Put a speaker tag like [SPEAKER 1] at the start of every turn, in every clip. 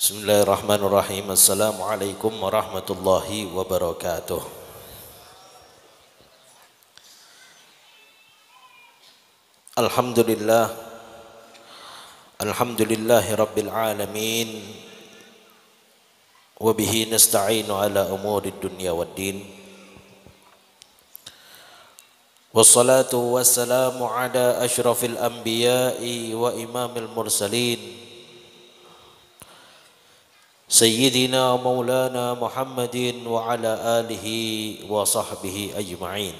[SPEAKER 1] Bismillahirrahmanirrahim. Assalamualaikum warahmatullahi wabarakatuh. Alhamdulillah. Alhamdulillahi rabbil alamin. Wa bihi nasta'inu ala umuri dunya waddin. Wassalatu wassalamu ala ashrafil anbiya'i wa imamil mursalin Sayyidina Maulana Muhammadin wa ala alihi wa sahbihi ajma'in.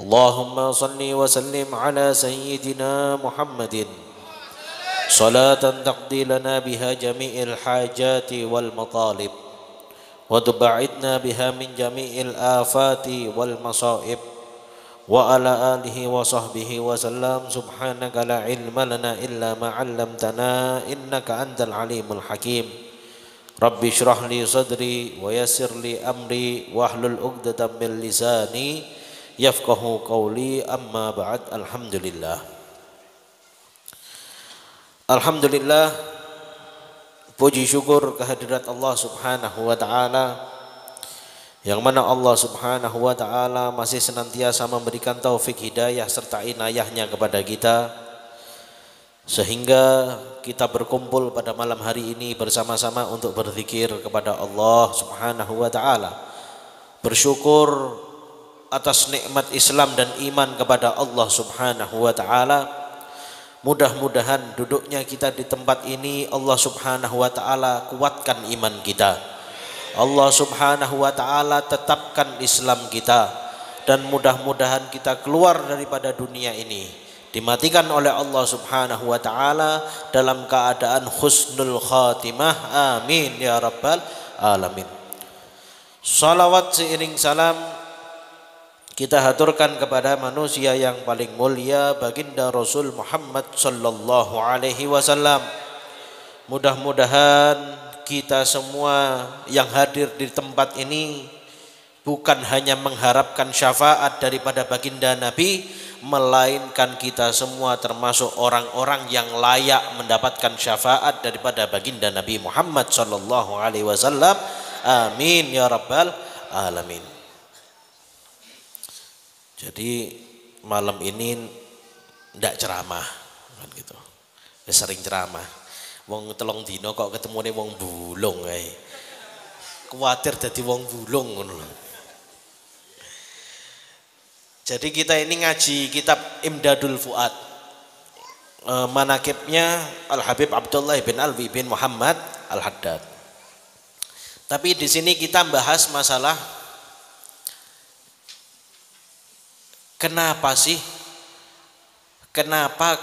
[SPEAKER 1] Allahumma salli wa sallim ala Sayyidina Muhammadin salatan taqdi lana biha jami'il hajati wal matalib wa tuba'idna biha min jami'il afati wal masaib wa ala alihi wa sahbihi wa sallam. Subhanaka la ilma lana illa ma 'allamtana innaka antal alimul hakim. Rabbi shrah li sadri wa yassir li amri wahlul 'uqdatam min lisani yafqahu qawli. Amma ba'd. Alhamdulillah, puji syukur kehadirat Allah Subhanahu wa taala, yang mana Allah Subhanahu wa ta'ala masih senantiasa memberikan taufik hidayah serta inayahnya kepada kita, sehingga kita berkumpul pada malam hari ini bersama-sama untuk berzikir kepada Allah Subhanahu wa ta'ala, bersyukur atas nikmat Islam dan iman kepada Allah Subhanahu wa ta'ala. Mudah-mudahan duduknya kita di tempat ini Allah Subhanahu wa ta'ala kuatkan iman kita, Allah Subhanahu wa ta'ala tetapkan Islam kita, dan mudah-mudahan kita keluar daripada dunia ini dimatikan oleh Allah Subhanahu wa ta'ala dalam keadaan husnul khatimah. Amin ya rabbal alamin. Salawat seiring salam kita haturkan kepada manusia yang paling mulia, baginda Rasul Muhammad sallallahu alaihi wasallam. Mudah-mudahan kita semua yang hadir di tempat ini bukan hanya mengharapkan syafaat daripada baginda Nabi, melainkan kita semua termasuk orang-orang yang layak mendapatkan syafaat daripada baginda Nabi Muhammad sallallahu alaihi wasallam. Amin ya rabbal alamin. Jadi malam ini ndak ceramah kan gitu. Sering ceramah. Wong telung dino kok ketemune wong bulung ae. Kuwatir dadi wong bulung ngono lho. Jadi kita ini ngaji kitab Imdadul Fuad. Manakibnya Al Habib Abdullah bin Alwi bin Muhammad Al Haddad. Tapi di sini kita bahas masalah kenapa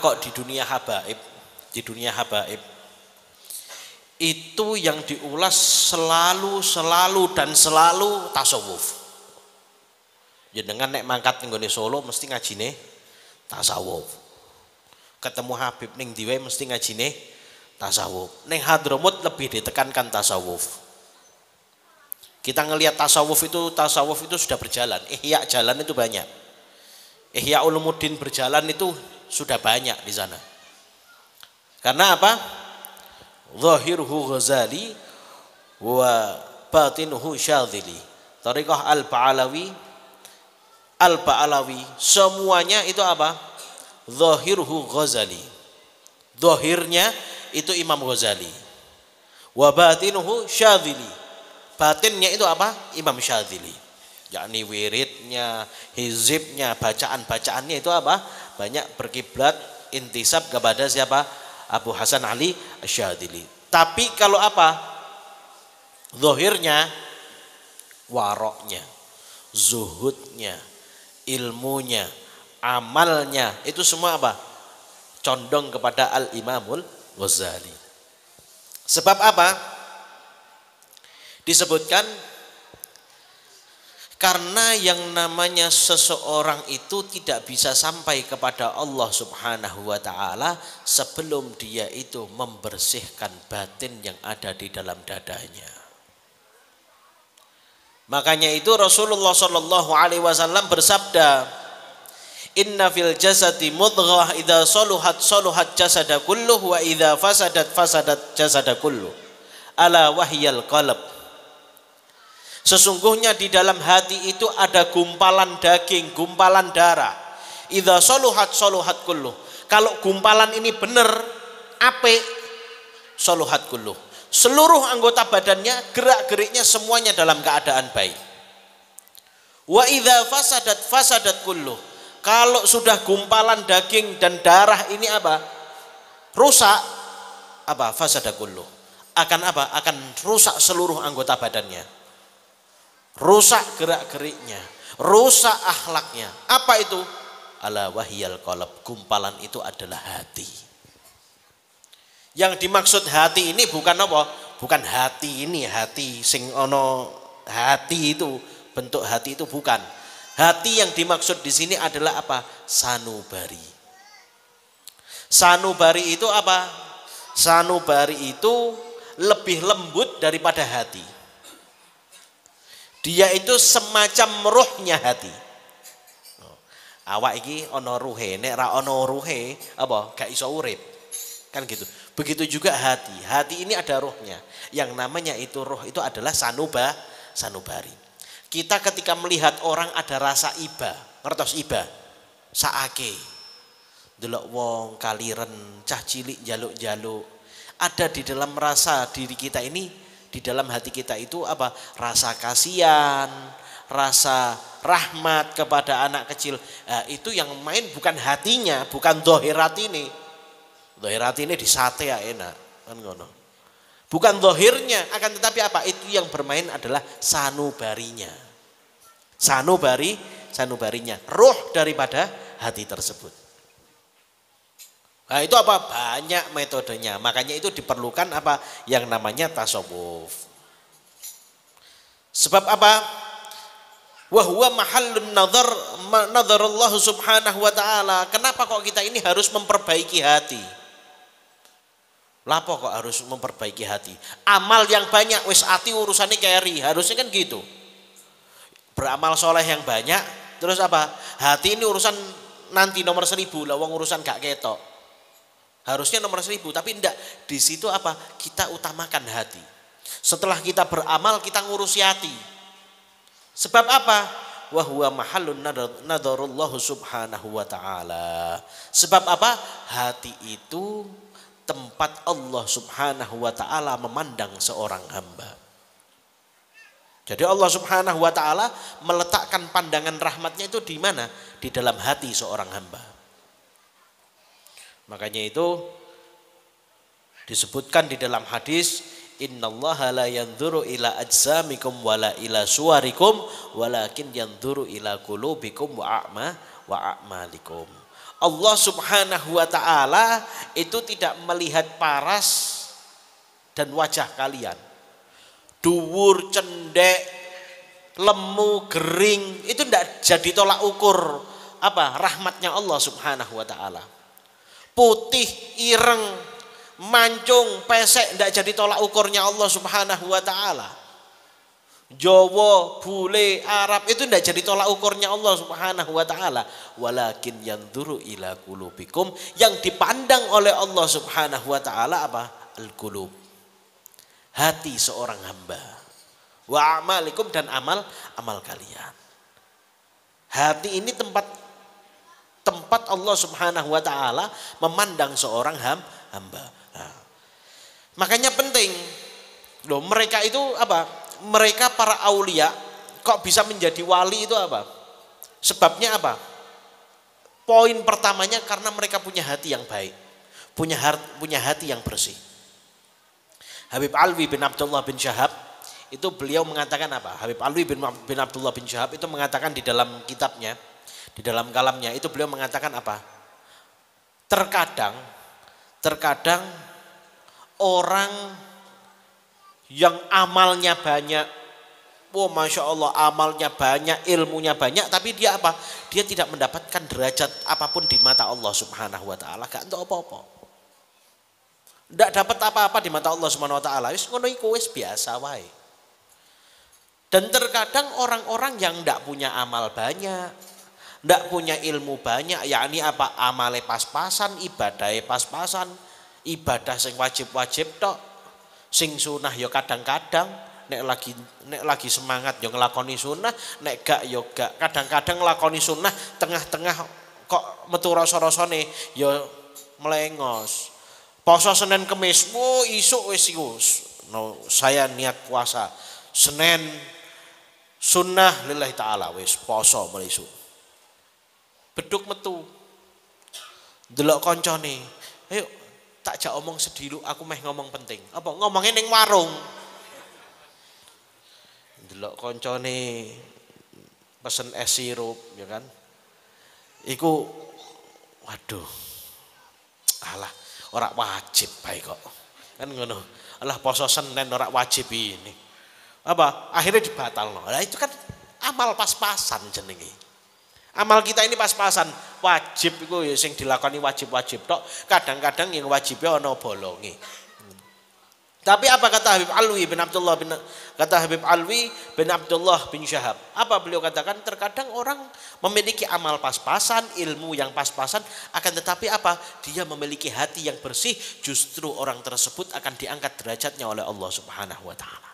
[SPEAKER 1] kok di dunia habaib itu yang diulas selalu tasawuf. Jenengan nek mangkat ning gone Solo mesti ngajine tasawuf. Ketemu Habib ning Diwe mesti ngajine tasawuf. Ning Hadramut lebih ditekankan tasawuf. Kita ngelihat tasawuf itu sudah berjalan. Ihya jalan itu banyak. Ihya Ulumuddin berjalan itu sudah banyak di sana. Karena apa? Zahiruhu Ghazali wa batinuhu Syadzili. Thariqah Al-Ba'alawi semuanya itu apa? Zahiruhu Ghazali. Zahirnya itu Imam Ghazali. Wa batinuhu Syadzili. Batinnya itu apa? Imam Syadzili. Yakni wiridnya, hizibnya, bacaan-bacaannya itu apa? Banyak berkiblat intisab kepada siapa? Abu Hasan Ali Asy-Syadzili. Tapi kalau apa? Zahirnya, waroknya, zuhudnya, ilmunya, amalnya, itu semua apa? Condong kepada Al-Imamul Ghazali. Sebab apa? Disebutkan karena yang namanya seseorang itu tidak bisa sampai kepada Allah Subhanahu wa ta'ala sebelum dia itu membersihkan batin yang ada di dalam dadanya. Makanya itu Rasulullah sallallahu alaihi wasallam bersabda, Inna fil jasadi mudghah idza saluhat saluhat jasada kulluh wa idza fasadat fasadat jasada kulluh. Ala wahyal qalb. Sesungguhnya di dalam hati itu ada gumpalan daging, gumpalan darah. Idza saluhat saluhat kulluh. Kalau gumpalan ini benar, apik, saluhat kulluh. Seluruh anggota badannya, gerak-geriknya semuanya dalam keadaan baik. Wa idza fasadat fasadat kulluh. Kalau sudah gumpalan daging dan darah ini apa? Rusak, apa? Fasadat kulluh. Akan apa? Akan rusak seluruh anggota badannya. Rusak gerak-geriknya, rusak akhlaknya. Apa itu? Ala wahyal qalb. Gumpalan itu adalah hati. Yang dimaksud hati ini bukan apa? Bukan hati ini, hati sing ono hati itu, bentuk hati itu bukan. Hati yang dimaksud di sini adalah apa? Sanubari. Sanubari itu apa? Sanubari itu lebih lembut daripada hati. Dia itu semacam ruhnya hati. Awak iki ono ruhe, nek ra ono ruhe apa? Gak iso urip. Kan gitu. Begitu juga hati. Hati ini ada ruhnya. Yang namanya itu ruh itu adalah sanubari. Kita ketika melihat orang ada rasa iba, ngertos iba, saake, delok wong kaliren, cah cilik jaluk-jaluk, ada di dalam rasa diri kita ini, di dalam hati kita itu apa? Rasa kasihan, rasa rahmat kepada anak kecil. Nah, itu yang main bukan hatinya, bukan dohirat ini. Dohirat ini disate ya enak, kan ngono. Bukan zahirnya, akan tetapi apa? Itu yang bermain adalah sanubarinya. Sanubarinya, ruh daripada hati tersebut. Nah, itu apa? Banyak metodenya. Makanya itu diperlukan apa? Yang namanya tasawuf. Sebab apa? Wa huwa mahallun nadhar Allah Subhanahu wa taala. Kenapa kok kita ini harus memperbaiki hati? Lapo kok harus memperbaiki hati? Amal yang banyak, wis hati urusannya keri. Harusnya kan gitu. Beramal soleh yang banyak, terus apa? Hati ini urusan nanti nomor 1000 lah, wong urusan gak ketok. Harusnya nomor 1000, tapi enggak. Di situ apa? Kita utamakan hati. Setelah kita beramal, kita ngurusi hati. Sebab apa? Wa huwa mahallun nadharullah subhanahu wa ta'ala. Sebab apa? Hati itu tempat Allah Subhanahu wa taala memandang seorang hamba. Jadi Allah Subhanahu wa taala meletakkan pandangan rahmatnya itu di mana? Di dalam hati seorang hamba. Makanya itu disebutkan di dalam hadis, innallaha la yanzuru ila ajsamikum wala ila suwarikum walakin yanzuru ila qulubikum wa a'malikum. Allah Subhanahu wa ta'ala itu tidak melihat paras dan wajah kalian. Duwur, cendek, lemu, gering, itu tidak jadi tolak ukur apa? Rahmatnya Allah Subhanahu wa ta'ala. Putih, ireng, mancung, pesek tidak jadi tolak ukurnya Allah Subhanahu wa ta'ala. Jawa, bule, Arab itu tidak jadi tolak ukurnya Allah Subhanahu wa taala. Walakin yanzuru ila qulubikum, yang dipandang oleh Allah Subhanahu wa taala apa? Al-qulub. Hati seorang hamba. Wa a'malikum, dan amal kalian. Hati ini tempat Allah Subhanahu wa taala memandang seorang hamba. Nah, makanya penting. Loh, mereka itu apa? Mereka para aulia kok bisa menjadi wali itu apa? Sebabnya apa? Poin pertamanya karena mereka punya hati yang baik, punya hati yang bersih. Habib Alwi bin Abdullah bin Syahab itu beliau mengatakan apa? Habib Alwi bin Abdullah bin Syahab itu mengatakan di dalam kitabnya, di dalam kalamnya itu beliau mengatakan apa? Terkadang orang yang amalnya banyak, masya Allah amalnya banyak, ilmunya banyak, tapi dia apa? Dia tidak mendapatkan derajat apapun di mata Allah Subhanahu wa taala, gak untuk apa-apa. Tidak dapat apa-apa di mata Allah Subhanahu wa taala, wis ngono iku wis biasa wae. Dan terkadang orang-orang yang tidak punya amal banyak, ndak punya ilmu banyak, yakni apa, amale pas-pasan, ibadahe pas-pasan, ibadah sing wajib-wajib tok, sing sunah ya kadang-kadang, nek lagi semangat ya nglakoni sunah, nek gak ya gak, kadang-kadang nglakoni sunah tengah-tengah kok metu rasa-rasane ya melengos. Poso Senin Kemis, isuk wis iku. No, saya niat puasa Senin sunnah lillahi taala wis poso mulai isuk. Beduk metu. Delok koncone. Ayo tak jak omong sedilu, aku meh ngomong penting. Apa ngomongnya ning warung. Delok koncone pesen es sirup ya kan. Iku waduh. Alah, ora wajib bae kok. Kan ngono. Alah poso Senin ora wajib ini. Apa? Akhirnya dibatalno. Lah itu kan amal pas-pasan jenenge. Amal kita ini pas-pasan, wajib itu ya sing dilakoni wajib-wajib tok. Kadang-kadang yang wajibnya ana bolonge. Tapi apa kata Habib Alwi bin Abdullah bin Abdullah bin Syahab? Apa beliau katakan? Terkadang orang memiliki amal pas-pasan, ilmu yang pas-pasan, akan tetapi apa? Dia memiliki hati yang bersih, justru orang tersebut akan diangkat derajatnya oleh Allah Subhanahu wa taala.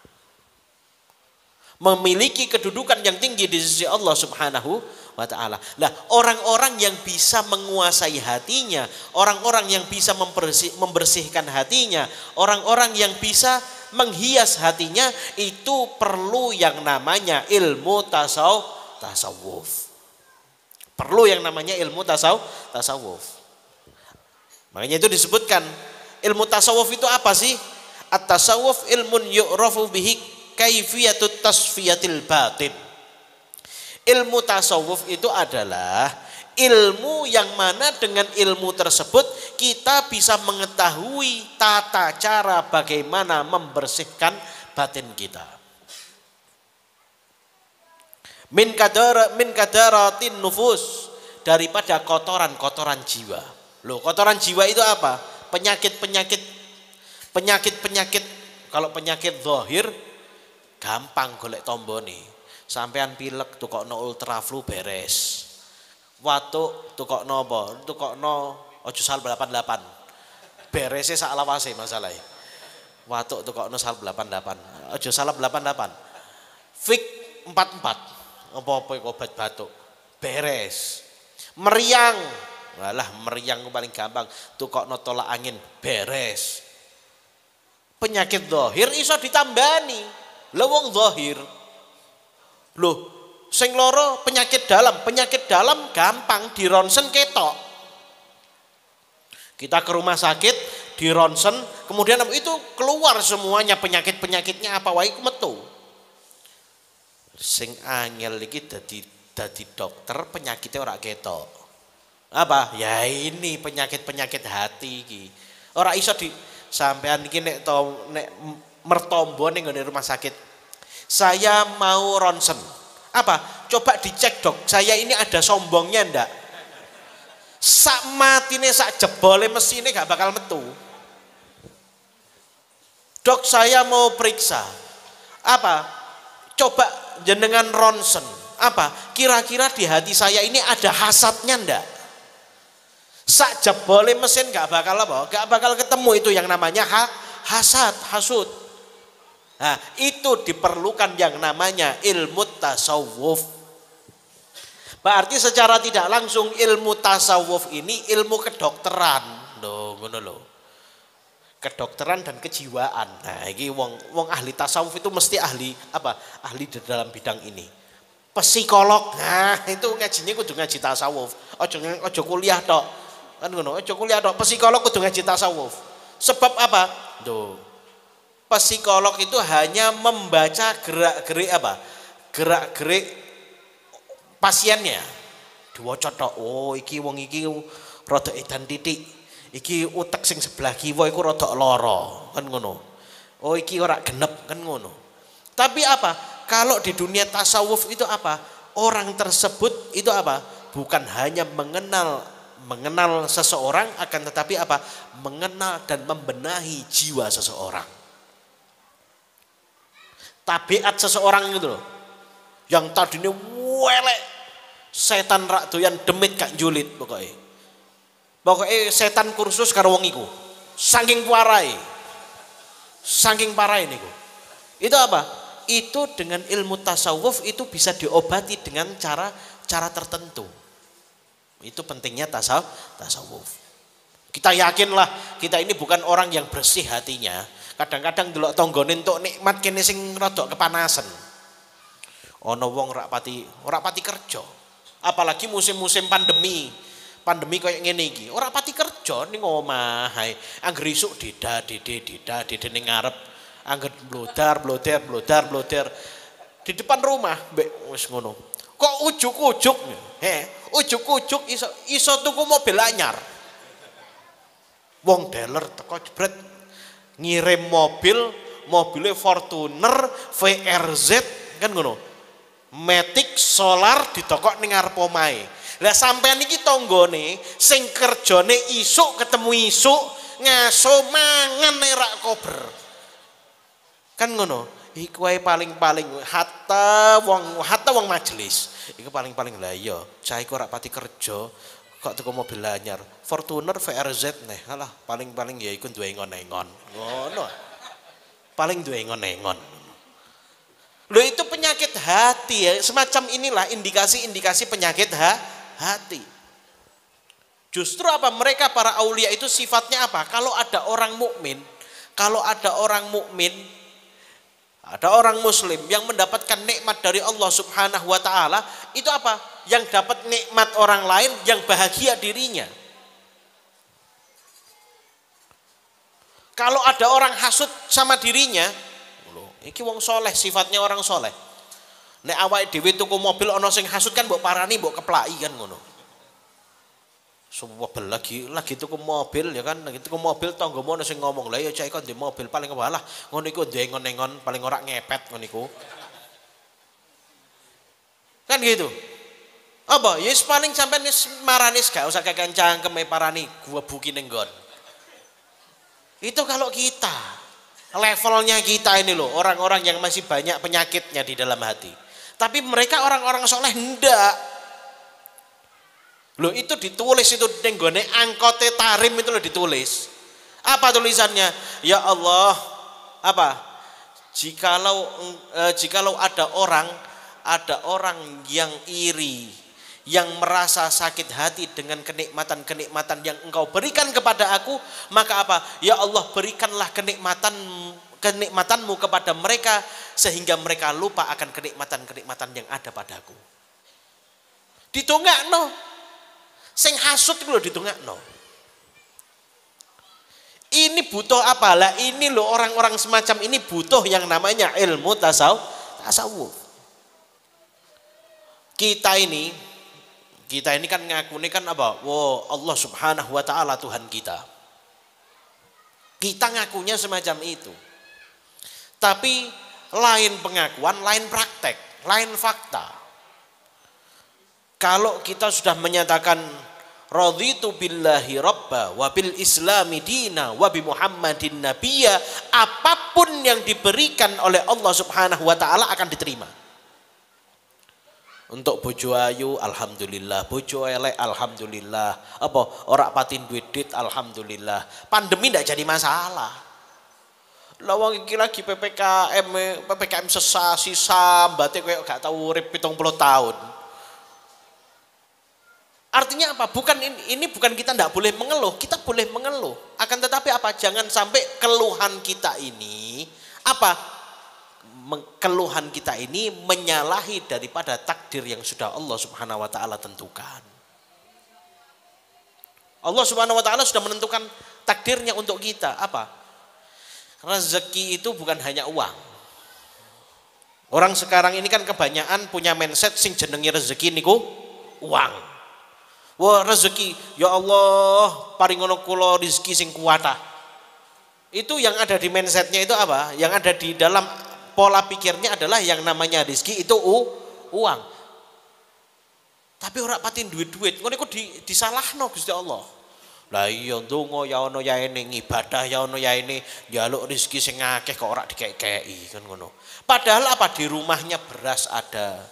[SPEAKER 1] Memiliki kedudukan yang tinggi di sisi Allah Subhanahu wa ta'ala. Nah, orang-orang yang bisa menguasai hatinya, orang-orang yang bisa membersihkan hatinya, orang-orang yang bisa menghias hatinya, itu perlu yang namanya ilmu tasawuf. Perlu yang namanya ilmu tasawuf. Makanya itu disebutkan ilmu tasawuf itu apa sih? At-tasawuf ilmun yu'rafu bihi kaifiyatut tasfiyatil batin. Ilmu tasawuf itu adalah ilmu yang mana dengan ilmu tersebut kita bisa mengetahui tata cara bagaimana membersihkan batin kita. Min kadaratin nufus, daripada kotoran-kotoran jiwa. Loh, kotoran jiwa itu apa? Penyakit. Kalau penyakit zahir gampang golek tombone. Sampean pilek tukokno ultraflu beres. Watuk tukokno apa? Tukokno ojo sal 88. Berese sak lawase masalahe. Watuk tukokno sal 88. Ojo salep 88. Fik 44. Apa-apa obat batuk. Beres. Meriang. Walah meriang paling gampang. Tukokno tolak angin beres. Penyakit zahir iso ditambani. Lha wong zahir. Loh, sing loro penyakit dalam gampang di ronsen ketok. Kita ke rumah sakit di ronsen, kemudian itu keluar semuanya penyakitnya apa wae metu. Sing angel iki dadi dokter penyakitnya ora ketok. Apa? Ya ini penyakit hati iki. Ora iso di sampean iki nek mertombo ning rumah sakit. Saya mau ronsen. Apa? Coba dicek dok, saya ini ada sombongnya ndak? Sak matine sak jebole mesine gak bakal metu. Dok saya mau periksa. Apa? Coba jenengan ronsen. Apa? Kira-kira di hati saya ini ada hasadnya ndak? Sak jebole mesin gak bakal apa? Gak bakal ketemu itu yang namanya hasud. Nah, itu diperlukan yang namanya ilmu tasawuf. Berarti secara tidak langsung ilmu tasawuf ini ilmu kedokteran. Loh, ngono lho. Kedokteran dan kejiwaan. Nah, iki wong ahli tasawuf itu mesti ahli apa? Ahli di dalam bidang ini. Psikolog. Nah, itu ngajinya kudu ngaji tasawuf. Ojo kuliah tok. Kan ngono, ojo kuliah tok. Psikolog kudu ngaji tasawuf. Sebab apa? Tuh. Psikolog itu hanya membaca gerak-gerik apa? Gerak-gerik pasiennya. Diwaca tok. Oh, iki wong iki rada edan titik. Iki utek sing sebelah kiwa iku rada lara, kan ngono. Oh, iki ora genep, kan ngono. Tapi apa? Kalau di dunia tasawuf itu apa? Orang tersebut itu apa? Bukan hanya mengenal seseorang, akan tetapi apa? Mengenal dan membenahi jiwa seseorang. Tabiat seseorang itu loh, yang tadinya welek Setan rak doyan demit gak julit pokoknya. Pokoknya setan kursus karo wong iku. Saking parahe. Saking parahe niku. Itu apa? Itu dengan ilmu tasawuf itu bisa diobati dengan cara tertentu. Itu pentingnya tasawuf. Kita yakinlah kita ini bukan orang yang bersih hatinya. Kadang-kadang delok tanggane entuk nikmat kene sing rada kepanasan. Ana wong ora pati kerja. Apalagi musim-musim pandemi. Pandemi kayak ngene iki, ora pati kerja ning omah ae. Angger isuk deda ning ngarep. Angger blodar di depan rumah mbek wis ngono. Kok ujuk-ujuk? Ujuk-ujuk iso tuku mobil anyar. Wong dealer teko jebret ngirim mobilnya Fortuner VRZ kan ngono. Matic solar ditokok ning ngarep omahe. Lah sampean iki tanggane sing kerjane isuk ketemu isuk ngaso mangan nek kober. Kan ngono. Iku wae paling-paling hatta wong majelis. Iku paling-paling lah iya, cah iku ora pati kerja kok teko mobil anyar. Fortuner VRZ neh. Alah, paling-paling ya iku duwe ngon-ngon. Ngono. Paling duwe ngon-ngon. Loh itu penyakit hati ya. Semacam inilah indikasi-indikasi penyakit hati. Justru apa? Mereka para aulia itu sifatnya apa? Kalau ada orang mukmin, ada orang muslim yang mendapatkan nikmat dari Allah Subhanahu wa taala, itu apa? Yang dapat nikmat orang lain, yang bahagia dirinya. Kalau ada orang hasud sama dirinya, iki wong soleh, sifatnya orang soleh. Nek awake dhewe tuku mobil ana sing hasud kan mbok parani, mbok keplaki kan ngono. Sumpah lagi tuku mobil ya kan, lagi tuku mobil tanggamu ana sing ngomong, "Lah ya cah iki ndek mobil paling kebalah, ngono iku ndek ngon-ngon paling ora ngepet ngono iku." Kan gitu. Apa? Ya paling sampean wis marani gak usah kakek cangkeme parani, gua buki ning nggon. Itu kalau kita levelnya kita ini loh, orang-orang yang masih banyak penyakitnya di dalam hati. Tapi mereka orang-orang soleh ndak. Loh itu ditulis itu nenggone angkote tarim itu loh ditulis. Apa tulisannya? Ya Allah, apa? Jikalau ada orang yang iri, yang merasa sakit hati dengan kenikmatan-kenikmatan yang engkau berikan kepada aku, maka apa? Ya Allah, berikanlah kenikmatanmu kepada mereka sehingga mereka lupa akan kenikmatan-kenikmatan yang ada padaku. Ditungakno. Sing hasud itu lho ditungakno. Ini butuh apa? Lah ini loh orang-orang semacam ini butuh yang namanya ilmu tasawuf. Kita ini kan ngakuni kan apa? Wow, Allah Subhanahu wa taala Tuhan kita. Kita ngakunya semacam itu. Tapi lain pengakuan, lain praktek, lain fakta. Kalau kita sudah menyatakan raditu billahi rabba wa bil islami dina wa bi Muhammadin nabiyya, apapun yang diberikan oleh Allah Subhanahu wa taala akan diterima. Untuk bojo ayu alhamdulillah, bojo elek alhamdulillah, apa ora patin duit alhamdulillah. Pandemi ndak jadi masalah. Lah wong iki lagi PPKM sesasi sambate koyo gak tau urip 70 tahun. Artinya apa? Ini bukan kita tidak boleh mengeluh, kita boleh mengeluh. Akan tetapi apa? Jangan sampai keluhan kita ini keluhan kita ini menyalahi daripada takdir yang sudah Allah Subhanahu wa taala tentukan. Allah Subhanahu wa taala sudah menentukan takdirnya untuk kita. Apa? Rezeki itu bukan hanya uang. Orang sekarang ini kan kebanyakan punya mindset sing jenengi rezeki niku uang. Wah rezeki, ya Allah paringono kula rezeki sing kuwata. Itu yang ada di mindsetnya itu apa? Yang ada di dalam pola pikirnya adalah yang namanya rezeki itu uang. Tapi ora patin duit-duit, ngono iku disalahno Gusti Allah. Lah iya ndonga ya ono yaene, ibadah ya ono yaene, njaluk rezeki sing akeh kok ora dikeki kan ngono. Padahal apa di rumahnya beras ada,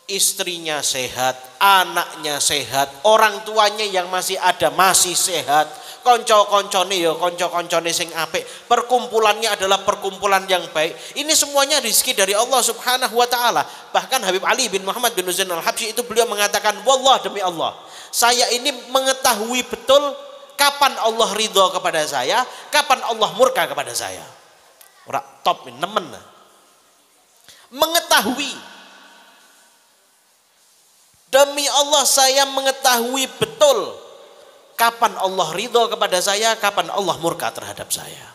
[SPEAKER 1] istrinya sehat, anaknya sehat, orang tuanya yang masih ada masih sehat, konco-koncone ya konco-koncone sing apik, perkumpulannya adalah perkumpulan yang baik. Ini semuanya rezeki dari Allah Subhanahu wa taala. Bahkan Habib Ali bin Muhammad bin Zain Al-Habsyi itu beliau mengatakan, wallah demi Allah, saya ini mengetahui betul kapan Allah ridho kepada saya, kapan Allah murka kepada saya. Ora top nemen. Mengetahui. Demi Allah saya mengetahui betul kapan Allah ridho kepada saya, kapan Allah murka terhadap saya.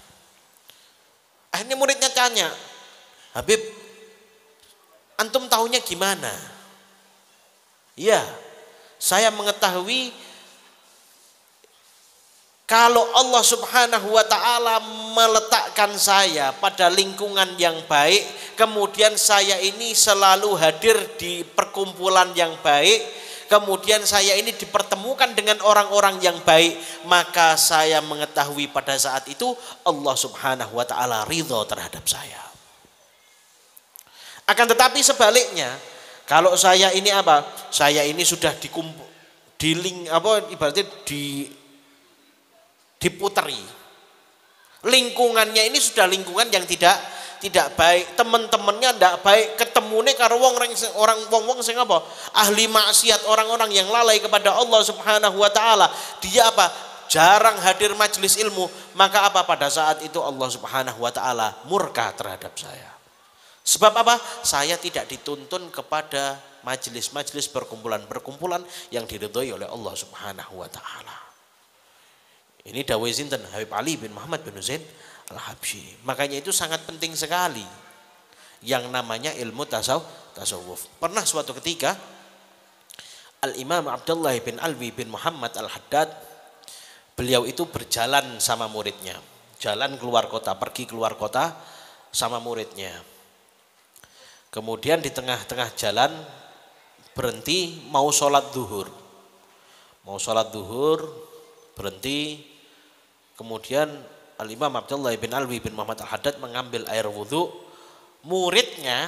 [SPEAKER 1] Akhirnya muridnya tanya, Habib, antum tahunya gimana? Ya, saya mengetahui kalau Allah Subhanahu wa taala meletakkan saya pada lingkungan yang baik, kemudian saya ini selalu hadir di perkumpulan yang baik, kemudian saya ini dipertemukan dengan orang-orang yang baik, maka saya mengetahui pada saat itu Allah Subhanahu wa taala ridho terhadap saya. Akan tetapi sebaliknya, kalau saya ini apa? Saya ini sudah ibaratnya diputeri. Lingkungannya ini sudah lingkungan yang tidak baik, teman-temannya tidak baik, ketemune karo wong sing apa? Ahli maksiat, orang-orang yang lalai kepada Allah Subhanahu wa taala. Dia apa? Jarang hadir majelis ilmu, maka apa? Pada saat itu Allah Subhanahu wa taala murka terhadap saya. Sebab apa? Saya tidak dituntun kepada majelis-majelis perkumpulan-perkumpulan yang diridhoi oleh Allah Subhanahu wa taala. Ini dawai sinten Habib Ali bin Muhammad bin Zain Al-Habsyi. Makanya itu sangat penting sekali yang namanya ilmu tasawuf. Pernah suatu ketika Al-Imam Abdullah bin Alwi bin Muhammad Al-Haddad, beliau itu berjalan sama muridnya. Jalan keluar kota, pergi keluar kota sama muridnya. Kemudian di tengah-tengah jalan berhenti mau sholat duhur. Berhenti. Kemudian Al-Imam Abdullah bin Alwi bin Muhammad Al-Haddad mengambil air wudhu. Muridnya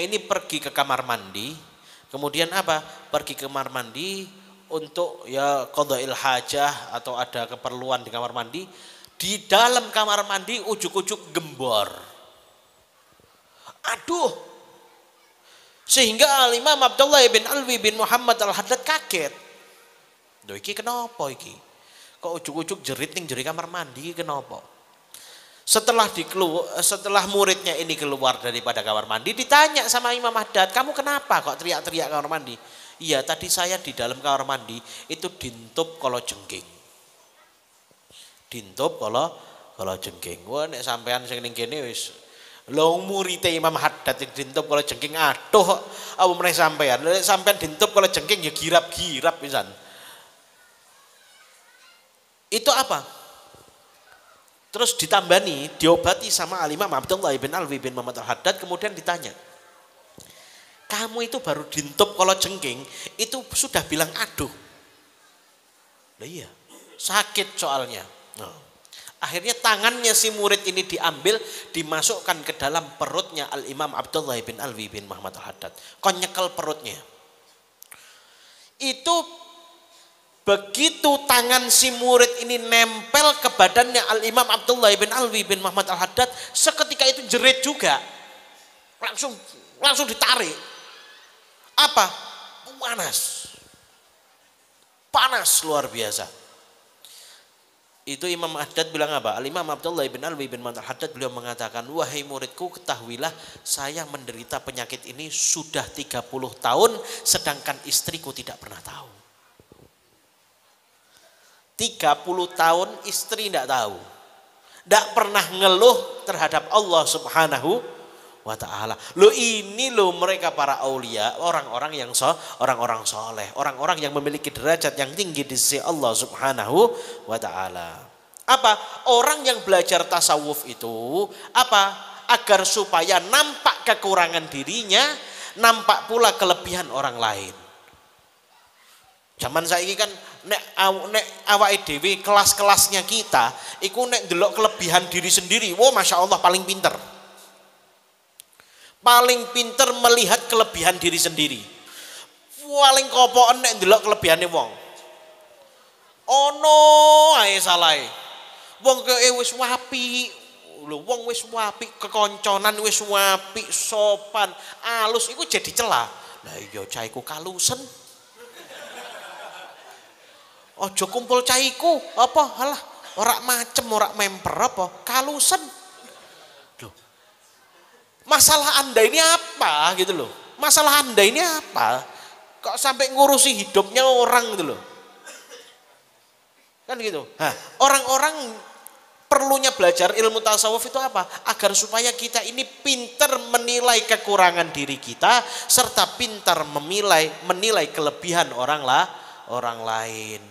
[SPEAKER 1] ini pergi ke kamar mandi. Kemudian apa? Pergi ke kamar mandi untuk ya qadha'il hajah atau ada keperluan di kamar mandi. Di dalam kamar mandi ujuk-ujuk gembor. Aduh. Sehingga Al-Imam Abdullah bin Alwi bin Muhammad Al-Haddad kaget. Loh iki kenapa iki? Kok ujuk-ujuk jerit ning jeri kamar mandi kenapa? Setelah muridnya ini keluar daripada kamar mandi, ditanya sama Imam Haddad, kamu kenapa kok teriak-teriak kamar mandi? Iya, tadi saya di dalam kamar mandi itu dintup kalau jengking. Wah nek sampean sing ning kene wis lho murid Imam Haddad dintup kalau jengking, aduh apa meneh sampean. Nek sampean dintup kalau jengking ya girap-girap pisan. Itu apa? Terus ditambani, diobati sama Al-Imam Abdullah bin Alwi bin Muhammad Al-Haddad, kemudian ditanya, kamu itu baru dintup kalau jengking, itu sudah bilang aduh. Nah iya, sakit soalnya. Nah, akhirnya tangannya si murid ini diambil, dimasukkan ke dalam perutnya Al-Imam Abdullah bin Alwi bin Muhammad Al-Haddad. Kok nyekel perutnya. Itu begitu tangan si murid ini nempel ke badannya Al-Imam Abdullah bin Alwi bin Muhammad Al-Haddad, seketika itu jerit juga. Langsung ditarik. Apa? Panas luar biasa. Itu Imam Haddad bilang apa? Al-Imam Abdullah bin Alwi bin Muhammad Al-Haddad beliau mengatakan, wahai muridku, ketahuilah saya menderita penyakit ini sudah 30 tahun sedangkan istriku tidak pernah tahu. 30 tahun istri tidak tahu. Tidak pernah ngeluh terhadap Allah Subhanahu wa ta'ala. Loh ini loh mereka para aulia, orang-orang soleh, orang-orang yang memiliki derajat yang tinggi di sisi Allah Subhanahu wa ta'ala. Apa? Orang yang belajar tasawuf itu apa? Agar supaya nampak kekurangan dirinya, nampak pula kelebihan orang lain. Zaman saiki kan nek awake dhewe kelas-kelasnya kita iku nek ndelok kelebihan diri sendiri, wow masya Allah paling pinter. paling pinter melihat kelebihan diri sendiri. Paling kopoken nek ndelok kelebihane wong. Ono ae salahe. Wong kaya wis apik, lho wong wis apik, kekonconan wis apik, sopan, alus iku jadi celah. Lah iya cah iku kalusen. Aja kumpul cah iku, apa halah ora macem, ora memper apa, kalusen. Loh. Masalah Anda ini apa gitu loh. Masalah Anda ini apa? Kok sampai ngurusi hidupnya orang gitu loh. Kan gitu. Nah, orang-orang perlunya belajar ilmu tasawuf itu apa? Agar supaya kita ini pintar menilai kekurangan diri kita serta pintar menilai kelebihan orang lain.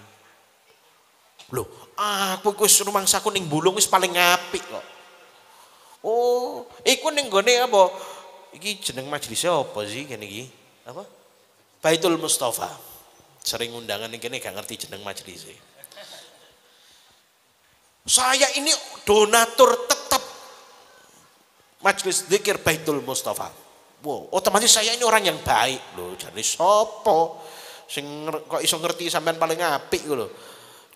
[SPEAKER 1] Loh, aku wis rumangsaku ning Bulung wis paling apik kok. Oh, iku ning gone apa? Iki jeneng majelisnya apa sih kene iki? Apa? Baitul Mustafa. Sering undangan ning kene gak ngerti jeneng majelisnya. Saya ini donatur tetap majelis zikir Baitul Mustafa. Wow, otomatis saya ini orang yang baik loh. Jadi sopo sing kok iso ngerti sampean paling apik lho.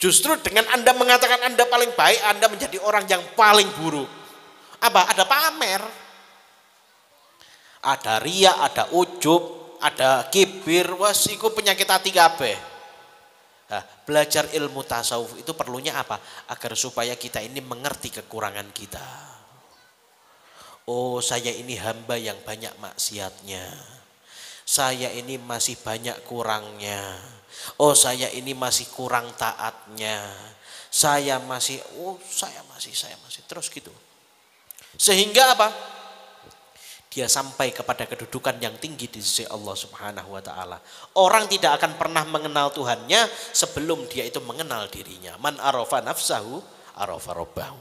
[SPEAKER 1] Justru dengan Anda mengatakan Anda paling baik, Anda menjadi orang yang paling buruk. Apa? Ada pamer. Ada riya, ada ujub, ada kibir, wes iku penyakit hati kabeh. Nah, belajar ilmu tasawuf itu perlunya apa? Agar supaya kita ini mengerti kekurangan kita. Oh, saya ini hamba yang banyak maksiatnya. Saya ini masih banyak kurangnya. Oh, saya ini masih kurang taatnya. Saya masih terus gitu. Sehingga apa? Dia sampai kepada kedudukan yang tinggi di sisi Allah Subhanahu wa taala. Orang tidak akan pernah mengenal Tuhannya sebelum dia itu mengenal dirinya. Man arafa nafsahu arafa rabbahu.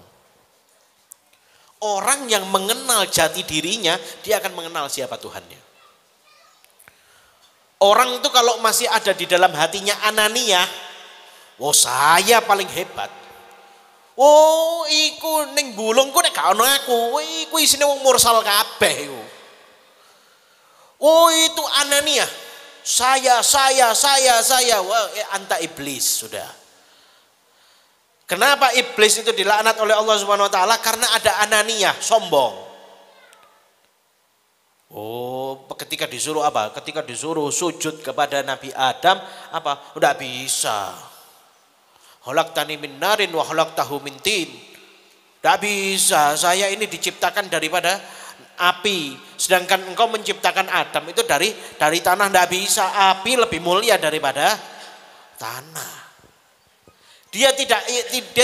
[SPEAKER 1] Orang yang mengenal jati dirinya, dia akan mengenal siapa Tuhannya. Orang itu kalau masih ada di dalam hatinya ananiyah, oh saya paling hebat. Oh, iku ning Bulung ku nek gak ono aku, iku isine wong mursal kabeh iku. Oh, itu ananiyah. Saya. Wah, anta iblis sudah. Kenapa iblis itu dilaknat oleh Allah Subhanahu wa taala? Karena ada ananiyah, sombong. Oh, ketika disuruh apa? Ketika disuruh sujud kepada Nabi Adam, apa? Udah bisa. Khalaqtani min narin wa khalaqtahu min tin. Tidak bisa, saya ini diciptakan daripada api. Sedangkan engkau menciptakan Adam itu dari tanah. Tidak bisa, api lebih mulia daripada tanah. Dia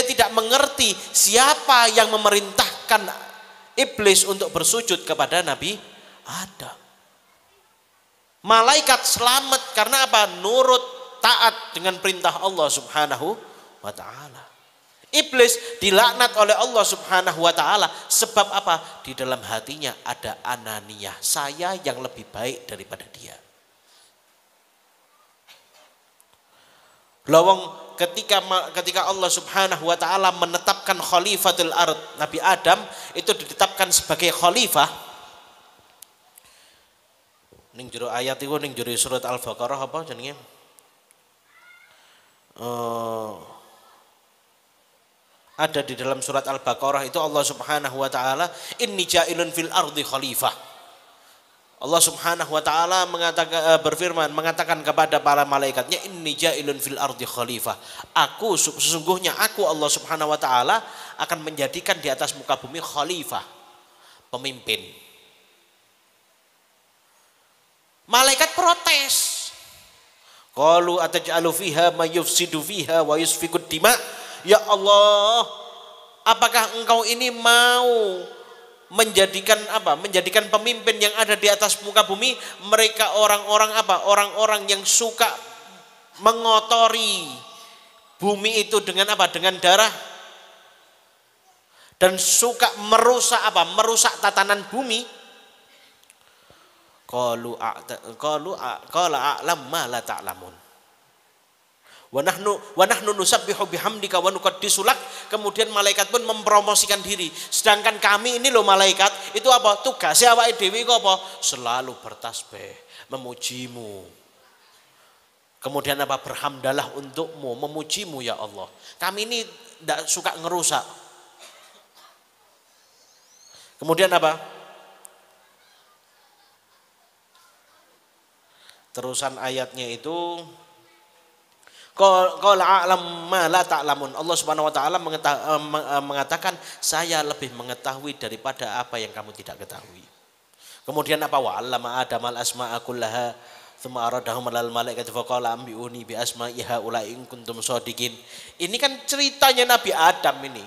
[SPEAKER 1] tidak mengerti siapa yang memerintahkan iblis untuk bersujud kepada Nabi Adam. Malaikat selamat karena apa? Nurut taat dengan perintah Allah Subhanahu wa taala. Iblis dilaknat oleh Allah Subhanahu wa taala sebab apa? Di dalam hatinya ada ananiyah, saya yang lebih baik daripada dia. Lawang ketika Allah Subhanahu wa taala menetapkan khalifatul ard, Nabi Adam itu ditetapkan sebagai khalifah. Ning jero ayat iku ning jero surat Al-Baqarah apa jenenge? Ada di dalam surat Al-Baqarah itu Allah Subhanahu wa taala inni ja'ilun fil ardi khalifah. Allah Subhanahu wa taala mengatakan kepada para malaikatnya inni ja'ilun fil ardi khalifah. Sesungguhnya aku Allah Subhanahu wa taala akan menjadikan di atas muka bumi khalifah, pemimpin. Malaikat protes. Qalu ataj'alu fiha may yufsidu fiha wa yusfikud dima? Ya Allah, apakah engkau ini mau menjadikan pemimpin yang ada di atas muka bumi mereka orang-orang apa? Orang-orang yang suka mengotori bumi itu dengan apa? Dengan darah dan suka merusak apa? Merusak tatanan bumi. Qala a'lam ma la ta'lamun. Wa nahnu nusabbihu bihamdika wa nuqaddisu lak. Kemudian malaikat pun mempromosikan diri. Sedangkan kami ini loh malaikat, itu apa? Tugasnya awake dhewe iku apa? Selalu bertasbih, memujimu. Kemudian apa? Berhamdalah untukmu, memujimu ya Allah. Kami ini tidak suka ngerusak. Kemudian apa? Terusan ayatnya itu qala a'lam ma la ta'lamun. Allah Subhanahu wa taala mengatakan saya lebih mengetahui daripada apa yang kamu tidak ketahui. Kemudian apa? Wa 'allama Adamal asma'a kullaha tsumma aradahum 'alal malaikati faqala ambi'uni bi asma'i haula'i in kuntum shadiqin. Ini kan ceritanya Nabi Adam ini.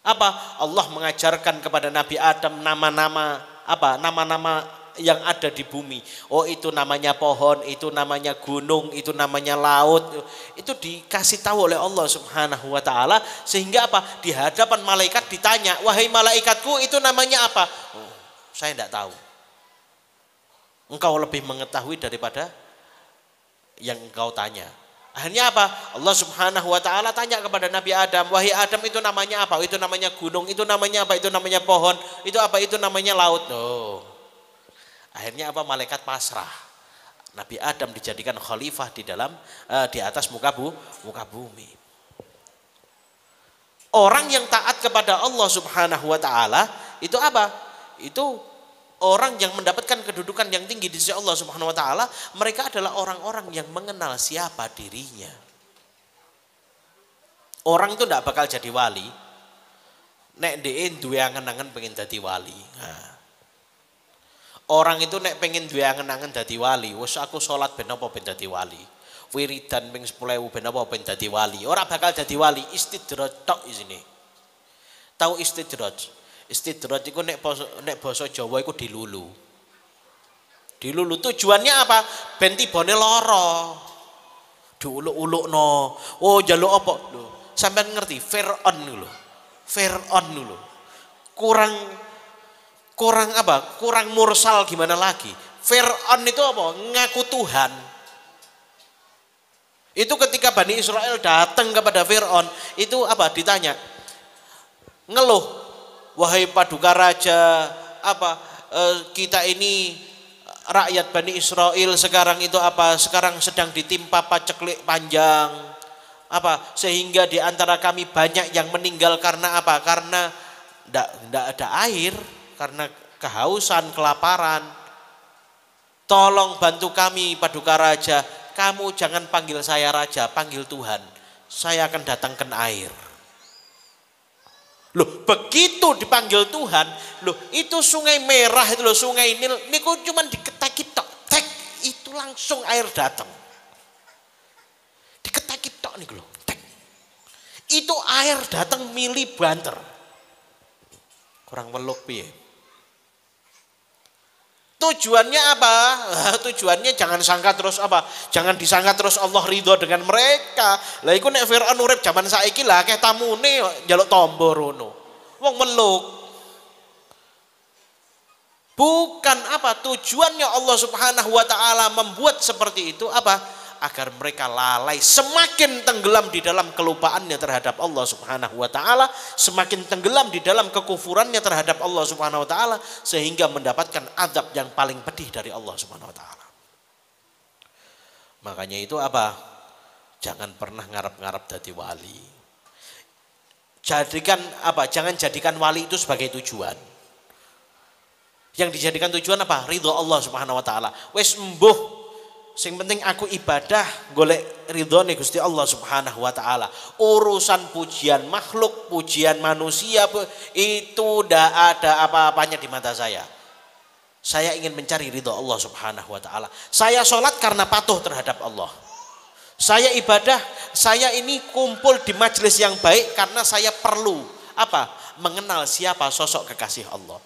[SPEAKER 1] Apa? Allah mengajarkan kepada Nabi Adam nama-nama apa? Nama-nama yang ada di bumi. Oh, itu namanya pohon, itu namanya gunung, itu namanya laut. Itu dikasih tahu oleh Allah Subhanahu wa taala sehingga apa? Di hadapan malaikat ditanya, "Wahai malaikatku, itu namanya apa?" Oh, saya tidak tahu. Engkau lebih mengetahui daripada yang engkau tanya. Akhirnya apa? Allah Subhanahu wa taala tanya kepada Nabi Adam, "Wahai Adam, itu namanya apa?" Itu namanya gunung, itu namanya apa? Itu namanya pohon, itu apa? Itu namanya laut. Oh. Akhirnya apa? Malaikat pasrah. Nabi Adam dijadikan khalifah di atas muka bumi. Orang yang taat kepada Allah Subhanahu wa taala itu apa? Itu orang yang mendapatkan kedudukan yang tinggi di sisi Allah Subhanahu wa taala, mereka adalah orang-orang yang mengenal siapa dirinya. Orang itu tidak bakal jadi wali nek dhek duwe angen-angen pengen dadi wali. Nah. Orang itu nek pengen duwe angen-angen dadi wali, wis aku salat ben apa ben dadi wali. Wiridan ping 10.000 ben apa ben dadi wali. Ora bakal dadi wali, istidraj tok isine. Tahu istidraj? Istidraj iku nek basa Jawa iku dilulu. Dilulu tujuannya apa? Ben tibane lara. Diuluk-ulukno. Oh, njaluk apa? Lho, sampean ngerti Fir'aun lho. Fir'aun lho. Kurang apa? Kurang mursal gimana lagi? Fir'aun itu apa? Ngaku Tuhan. Itu ketika Bani Israel datang kepada Fir'aun, itu apa? Ditanya. Ngeluh, wahai paduka raja, apa? Kita ini rakyat Bani Israel sekarang itu apa? Sekarang sedang ditimpa paceklik panjang. Apa? Sehingga di antara kami banyak yang meninggal karena apa? Karena enggak ada air. Karena kehausan, kelaparan. Tolong bantu kami paduka raja. Kamu jangan panggil saya raja, panggil Tuhan. Saya akan datangkan air. Loh, begitu dipanggil Tuhan, loh itu sungai merah itu loh, sungai Nil, niku cuma diketaki tok, tek, itu langsung air datang. Diketaki tok niku loh, tek. Itu air datang mili banter. Kurang weluk piye? Tujuannya apa? Tujuannya jangan sangka terus apa? Jangan disangka terus Allah ridho dengan mereka. Lah iku nek Fir'aun urip zaman saiki lah akeh tamune njaluk tombo rono. Wong meluk. Bukan apa? Tujuannya Allah Subhanahu wa taala membuat seperti itu apa? Agar mereka lalai, semakin tenggelam di dalam kelupaannya terhadap Allah Subhanahu wa taala, semakin tenggelam di dalam kekufurannya terhadap Allah Subhanahu wa taala, sehingga mendapatkan azab yang paling pedih dari Allah Subhanahu wa taala. Makanya itu apa? Jangan pernah ngarep-ngarep dadi wali. Jadikan apa? Jangan jadikan wali itu sebagai tujuan. Yang dijadikan tujuan apa? Ridho Allah Subhanahu wa taala. Wes embuh, sing penting aku ibadah golek ridhone Gusti Allah Subhanahu wa taala. Urusan pujian makhluk, pujian manusia itu ndak ada apa-apanya di mata saya. Saya ingin mencari ridho Allah Subhanahu wa taala. Saya sholat karena patuh terhadap Allah. Saya ibadah, saya ini kumpul di majelis yang baik karena saya perlu apa? Mengenal siapa sosok kekasih Allah.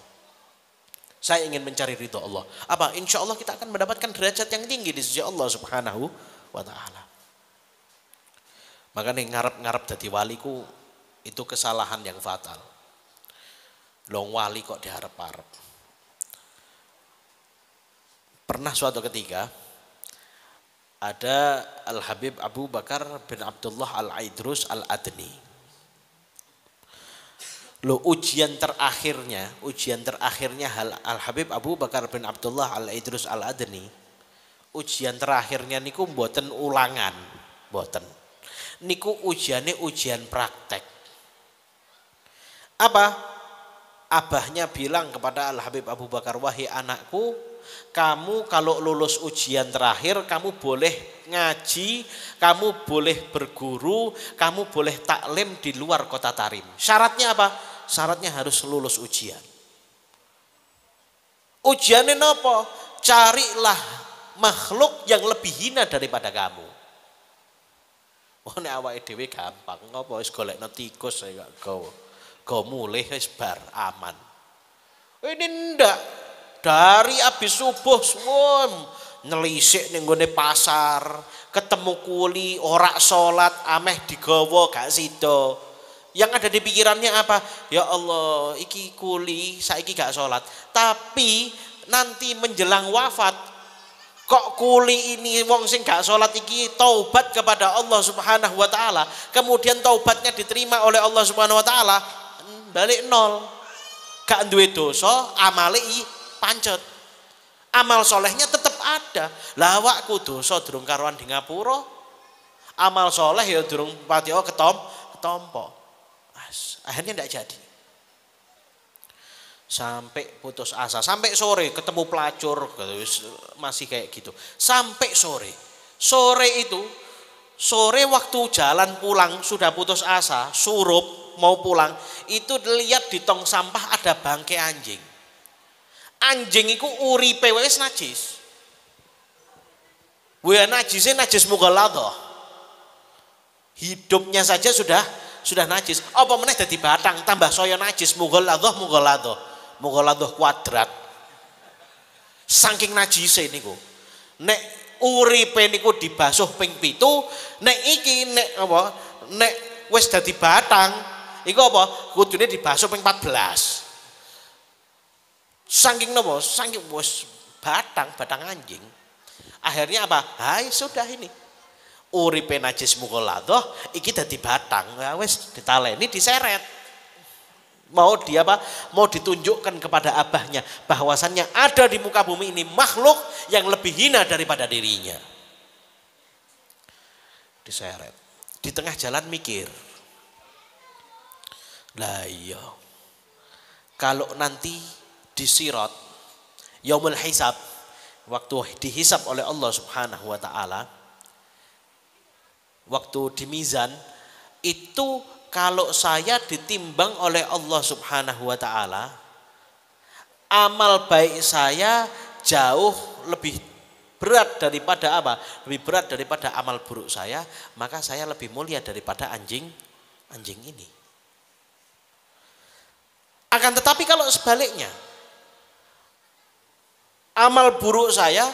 [SPEAKER 1] Saya ingin mencari ridho Allah. Apa? Insya Allah kita akan mendapatkan derajat yang tinggi di sisi Allah Subhanahu wa taala. Makanya ngarep-ngarep dadi waliku itu kesalahan yang fatal. Long wali kok diharap-harap. Pernah suatu ketika ada Al-Habib Abu Bakar bin Abdullah Al-Idrus Al-Adni. Loh, ujian terakhirnya Al-Habib Abu Bakar bin Abdullah Al-Idrus Al-Adni, ujian terakhirnya niku mboten ulangan, mboten. Niku ujiannya ujian praktek. Apa? Abahnya bilang kepada Al-Habib Abu Bakar, wahai anakku, kamu kalau lulus ujian terakhir, kamu boleh ngaji, kamu boleh berguru, kamu boleh taklim di luar kota Tarim. Syaratnya apa? Syaratnya harus lulus ujian. Ujiannya apa? Carilah makhluk yang lebih hina daripada kamu. Oh, nek awake dhewe gampang, ngopo wis golekno tikus saya gak go mulih wis bar aman. Ini ndak. Dari habis subuh semua nelisik ning gone pasar, ketemu kuli ora salat, ameh digawa gak sida. Yang ada di pikirannya apa? Ya Allah, iki kuli saiki gak salat, tapi nanti menjelang wafat kok kuli ini wong sing gak salat iki taubat kepada Allah Subhanahu wa taala, kemudian taubatnya diterima oleh Allah Subhanahu wa taala, balik nol. Gak duwe dosa, amale pancet. Amal solehnya tetap ada. Lah awakku dosa durung karuan di ngapura. Amal soleh ya durung pati ketompo. Akhirnya tidak jadi. Sampai putus asa, sampai sore ketemu pelacur, masih kayak gitu. Sampai sore. Sore waktu jalan pulang sudah putus asa, surup mau pulang, itu lihat di tong sampah ada bangkai anjing. Anjing itu uripe wis najis. Najis mughaladhah. Hidupnya saja sudah najis. Apa meneh dadi batang tambah saya najis mughaladhah kuadrat. Saking najise niku. Nek uripe niku dibasuh ping 7, nek iki nek wis dadi batang iku apa? Kudune dibasuh ping 14. Saking napa? Saking wis batang anjing. Akhirnya apa? Hai sudah ini. Uripe najis mughaladhah iki dadi batang. Ya wis ditaleni diseret. Mau dia apa? Mau ditunjukkan kepada abahnya bahwasannya ada di muka bumi ini makhluk yang lebih hina daripada dirinya. Diseret. Di tengah jalan mikir. Lah iya. Kalau nanti di sirat yaumul hisab, waktu dihisab oleh Allah Subhanahu wa taala, waktu di mizan itu, kalau saya ditimbang oleh Allah Subhanahu wa taala, amal baik saya jauh lebih berat daripada apa? Lebih berat daripada amal buruk saya, maka saya lebih mulia daripada anjing ini. Akan tetapi kalau sebaliknya, amal buruk saya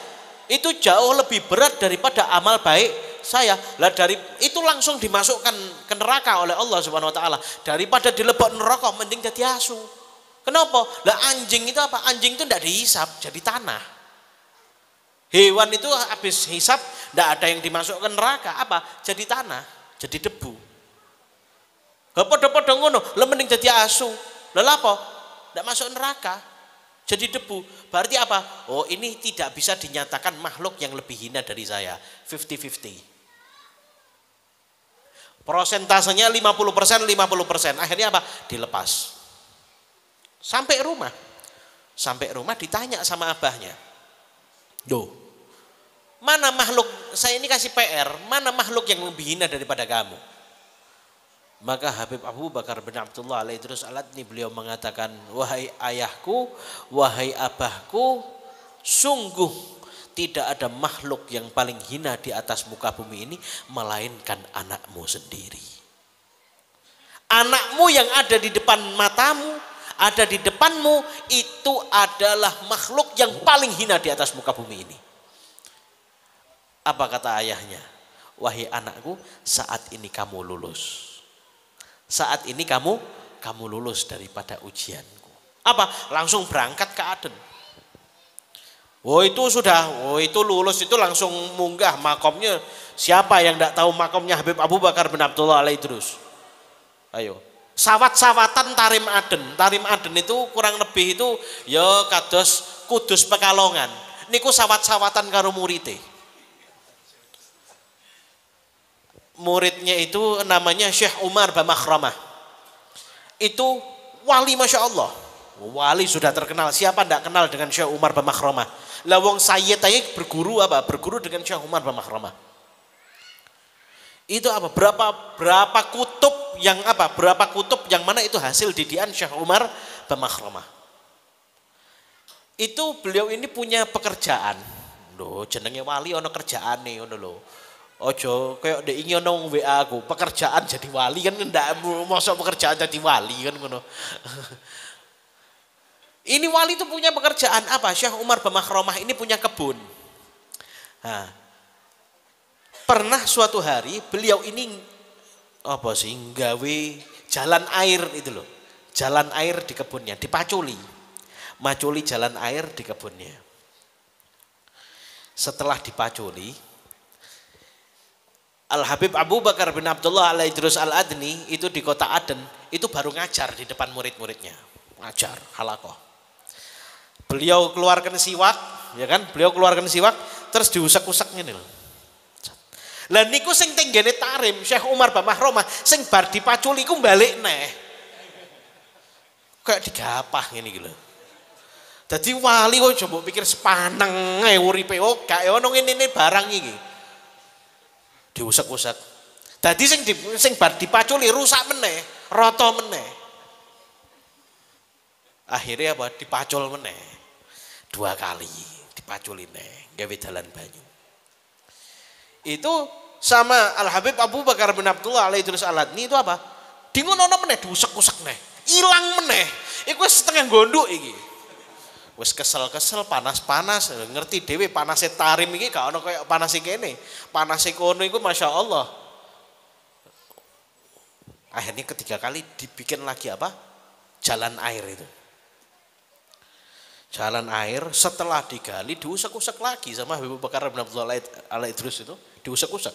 [SPEAKER 1] itu jauh lebih berat daripada amal baik saya. Lah dari itu langsung dimasukkan ke neraka oleh Allah Subhanahu wa taala. Daripada dilebok neraka mending jadi asu. Kenapa? Lah anjing itu apa? Anjing itu tidak dihisap, jadi tanah. Hewan itu habis hisap tidak ada yang dimasukkan neraka, apa? Jadi tanah, jadi debu. Padha-padha ngono, lah mending jadi asu. Lah apa? Tidak masuk neraka. Jadi debu. Berarti apa? Oh, ini tidak bisa dinyatakan makhluk yang lebih hina dari saya. 50-50. Prosentasenya 50%. Akhirnya apa? Dilepas. Sampai rumah ditanya sama abahnya. Duh, mana makhluk, saya ini kasih PR, mana makhluk yang lebih hina daripada kamu? Maka Habib Abu Bakar bin Abdullah Al-Idrus Al-Adni beliau mengatakan, wahai ayahku, wahai abahku, sungguh tidak ada makhluk yang paling hina di atas muka bumi ini melainkan anakmu sendiri. Anakmu yang ada di depan matamu, ada di depanmu, itu adalah makhluk yang paling hina di atas muka bumi ini. Apa kata ayahnya? Wahai anakku, saat ini kamu lulus. Saat ini kamu lulus daripada ujianku. Apa? Langsung berangkat ke Aden. Oh itu sudah, oh itu lulus itu langsung munggah makomnya. Siapa yang tidak tahu makomnya Habib Abu Bakar bin Abdullah Al-Idrus? Ayo. Sawat-sawatan Tarim Aden. Tarim Aden itu kurang lebih itu ya kados Kudus Pekalongan. Niku sawat-sawatan karo murite. Muridnya itu namanya Syekh Umar Bamakhramah. Itu wali Masya Allah. Wali sudah terkenal. Siapa tidak kenal dengan Syekh Umar Bamakhramah? Lawang Sayyid aja berguru apa? Berguru dengan Syekh Umar Bamakhramah. Itu apa? Berapa kutub yang apa? Berapa kutub yang mana itu hasil didikan Syekh Umar Bamakhramah. Itu beliau ini punya pekerjaan. Loh, jenenge wali ono kerjaane ngono lho. Ojo kayak ndek iki ono WA aku, pekerjaan jadi wali kan ndak mosok pekerjaan jadi wali kan ngono. Ini wali itu punya pekerjaan apa? Syekh Umar Bamakhramah ini punya kebun. Nah, pernah suatu hari beliau ini apa sih nggawe jalan air itu loh. Jalan air di kebunnya, dipaculi. Maculi jalan air di kebunnya. Setelah dipaculi, Al-Habib Abu Bakar bin Abdullah Al-Idrus Al-Adni itu di kota Aden itu baru ngajar di depan murid-muridnya. Ngajar, halakoh. Beliau keluarkan siwak, ya kan? Beliau keluarkan siwak terus diusak-usak ngene lho. Lah niku sing tenggene Tarim Syekh Umar Bamakhramah sing bar dipaculi ku balik neh. Kayak digapah ngene iki lho. Dadi wali kok coba pikir sepaneng ae uripe kok gak ono ngene barang iki. Diusak-usak. Dadi sing bar dipaculi rusak meneh, rata meneh. Akhirnya apa? Dipacul meneh. 2 kali dipaculi neh, gawe dalan banyu. Itu sama Al-Habib Abu Bakar bin Abdullah Al-Idrus Al-Adni itu apa? Dingono meneh diusak-usak neh. Ilang meneh. Iku wis setengah gondok iki. Wis kesel-kesel, panas-panas, ngerti dhewe panase Tarim iki gak ono kaya panase kene. Panase kono iku Masya Allah. Akhirnya ketiga kali dibikin lagi apa? Jalan air itu. Jalan air setelah digali diusak-usak lagi sama Habib Bakar bin Abdullah Al-Idrus itu, diusak-usak.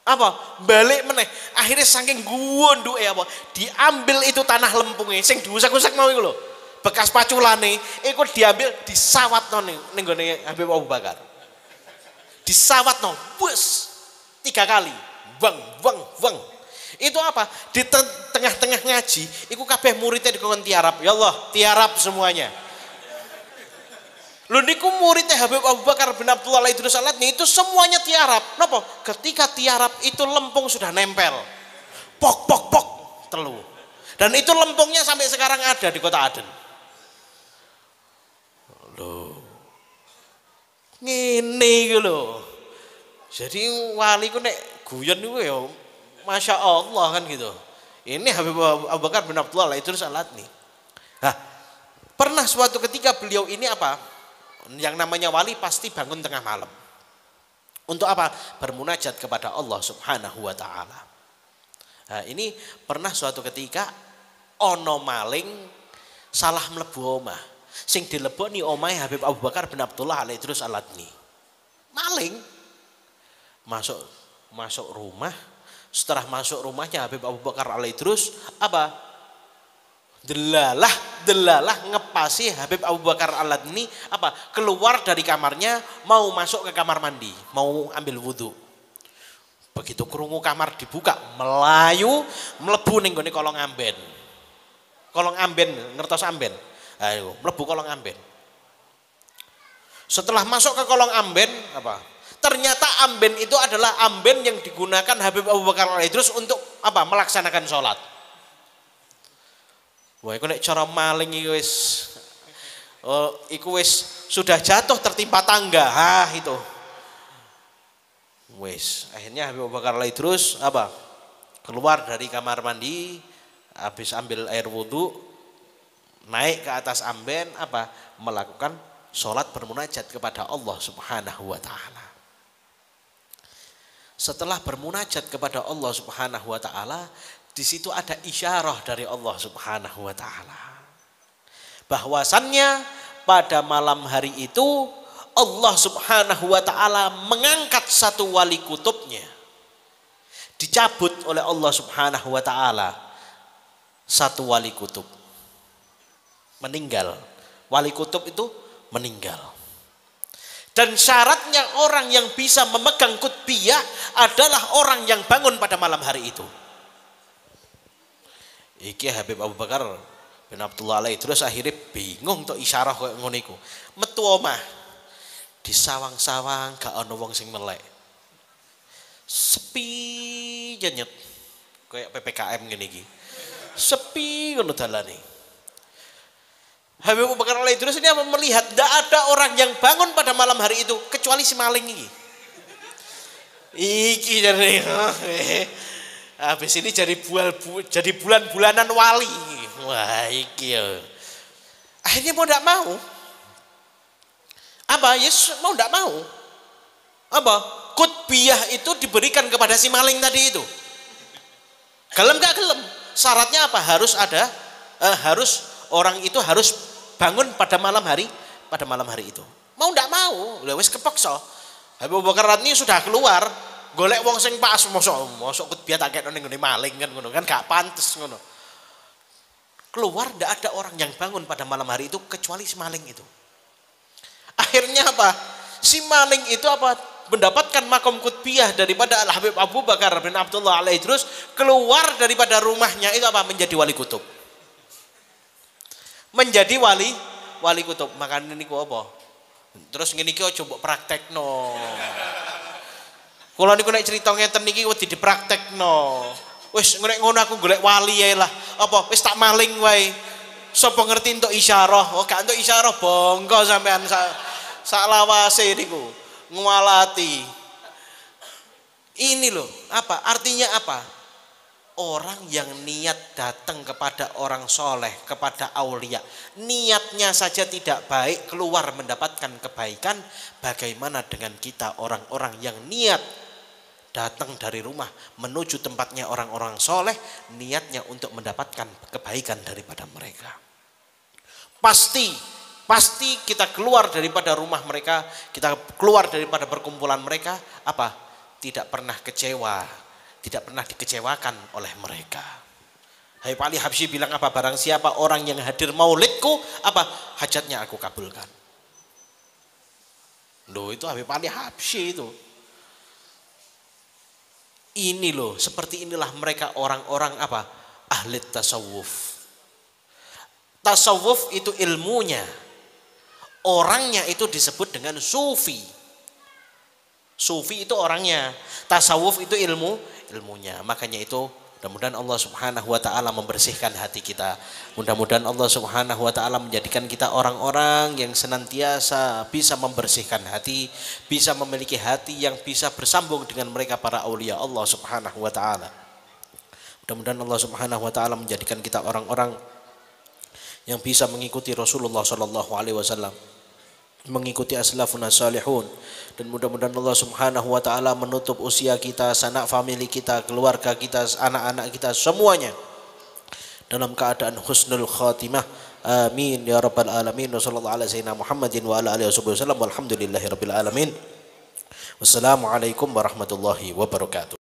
[SPEAKER 1] Apa? Balik meneh. Akhirnya saking gondoke apa? Diambil itu tanah lempungnya sing diusak-usak mau iku lho. Bekas paculane iku diambil disawatno ning nggone Habib Abu Bakar. Disawatno, wes 3 kali. Weng. Itu apa? Di tengah-tengah ngaji, iku kabeh muridnya dikon tiarap. Ya Allah, tiarap semuanya. Lho niku muridnya Habib Abu Bakar bin Abdullah Al-Idrus Al-Adni itu semuanya tiarap. Napa? Ketika tiarap itu lempung sudah nempel. Pok telu. Dan itu lempungnya sampai sekarang ada di kota Aden. Loh. Ngene iki lho. Jadi wali ku nek guyon niku ya Masya Allah kan gitu. Ini Habib Abu Bakar bin Abdullah Al-Idrus Al-Adni. Nah, pernah suatu ketika beliau ini apa? Yang namanya wali pasti bangun tengah malam. Untuk apa? Bermunajat kepada Allah Subhanahu wa taala. Nah, ini pernah suatu ketika ono maling salah mlebu omah. Sing dileboni omahe Habib Abu Bakar bin Abdullah Al-Idrus Al-Adni. Maling masuk rumah. Setelah masuk rumahnya Habib Abu Bakar Al-Idrus apa? Delalah ngepasi Habib Abu Bakar Al-Adni apa? Keluar dari kamarnya mau masuk ke kamar mandi, mau ambil wudhu. Begitu krungu kamar dibuka, melayu mlebu ning gone kolong amben. Kolong amben, ngertos amben? Ayo, mlebu kolong amben. Setelah masuk ke kolong amben apa? Ternyata amben itu adalah amben yang digunakan Habib Abu Bakar Al-Idrus untuk apa? Melaksanakan sholat. Wah, iku nek cara maling iku wis sudah jatuh tertimpa tangga. Itu. Wis, akhirnya Habib Abu Bakar Al-Idrus apa? Keluar dari kamar mandi, habis ambil air wudhu, naik ke atas amben apa? Melakukan sholat bermunajat kepada Allah Subhanahu wa taala. Setelah bermunajat kepada Allah Subhanahu wa taala, di situ ada isyarah dari Allah Subhanahu wa taala. Bahwasannya pada malam hari itu Allah Subhanahu wa taala mengangkat satu wali kutubnya. Dicabut oleh Allah Subhanahu wa taala satu wali kutub. Meninggal. Wali kutub itu meninggal. Dan syaratnya orang yang bisa memegang kutbiyah adalah orang yang bangun pada malam hari itu. Iki Habib Abu Bakar bin Abdullah alaihi terus akhirnya bingung untuk isyarah kayak ngono iku. Metu omah. Di sawang-sawang gak ana wong sing melek. Sepi jenyet. Kayak PPKM ngene iki. Sepi ngono dalane. Habib Abu Bakar alaihi terus ini melihat tidak ada orang yang bangun pada malam hari itu kecuali si maling ini. Iki dari habis ini jadi bulan-bulanan wali. Wah iki ya. Akhirnya mau tidak mau. Apa? Yesus mau tidak mau. Apa? Kutbiyah itu diberikan kepada si maling tadi itu. Gelem gak gelem? Syaratnya apa? Harus ada, orang itu harus bangun pada malam hari itu. Mau ndak mau, lha wis kepeksa. Habib Abu Bakar ini sudah keluar, golek wong sing pas mosok kutbiyah tak kene ngene maling kan ngono kan gak pantes ngono. Keluar ndak ada orang yang bangun pada malam hari itu kecuali si maling itu. Akhirnya apa? Si maling itu apa? Mendapatkan makom kutbiyah daripada Al Habib Abu Bakar bin Abdullah alaihi terus keluar daripada rumahnya itu apa? Menjadi wali kutub. Menjadi wali kutub. Makanya niku apa? Terus ngene iki coba praktekno. Kula niku nek crita ngeten niki wedi dipraktekno. Wis ngono aku golek wali ae lah. Apa wis tak maling wae. Sapa ngerti entuk isyarah? Oh gak entuk isyarah bongko sampean sak lawase niku. Ngualati. Ini loh, apa? Artinya apa? Orang yang niat datang kepada orang soleh, kepada aulia, niatnya saja tidak baik, keluar mendapatkan kebaikan. Bagaimana dengan kita orang-orang yang niat datang dari rumah menuju tempatnya orang-orang soleh, niatnya untuk mendapatkan kebaikan daripada mereka. Pasti kita keluar daripada rumah mereka, kita keluar daripada perkumpulan mereka, apa? Tidak pernah kecewa. Tidak pernah dikecewakan oleh mereka. Habib Ali Habsyi bilang apa? Barang siapa orang yang hadir maulidku, apa? Hajatnya aku kabulkan. Loh itu Habib Ali Habsyi itu. Ini loh, seperti inilah mereka orang-orang apa? Ahli tasawuf. Tasawuf itu ilmunya. Orangnya itu disebut dengan sufi. Sufi itu orangnya. Tasawuf itu ilmunya. Makanya itu mudah-mudahan Allah Subhanahu wa taala membersihkan hati kita. Mudah-mudahan Allah Subhanahu wa taala menjadikan kita orang-orang yang senantiasa bisa membersihkan hati, bisa memiliki hati yang bisa bersambung dengan mereka para aulia Allah Subhanahu wa taala. Mudah-mudahan Allah Subhanahu wa taala menjadikan kita orang-orang yang bisa mengikuti Rasulullah sallallahu alaihi wasallam, mengikuti aslafun salihun, dan mudah-mudahan Allah Subhanahu wa taala menutup usia kita, sanak famili kita, keluarga kita, anak-anak kita semuanya dalam keadaan husnul khatimah. Amin ya rabbal alamin. Wassallallahu ala sayyidina Muhammadin wa ala alihi wasallam. Walhamdulillahirabbil alamin. Wassalamualaikum warahmatullahi wabarakatuh.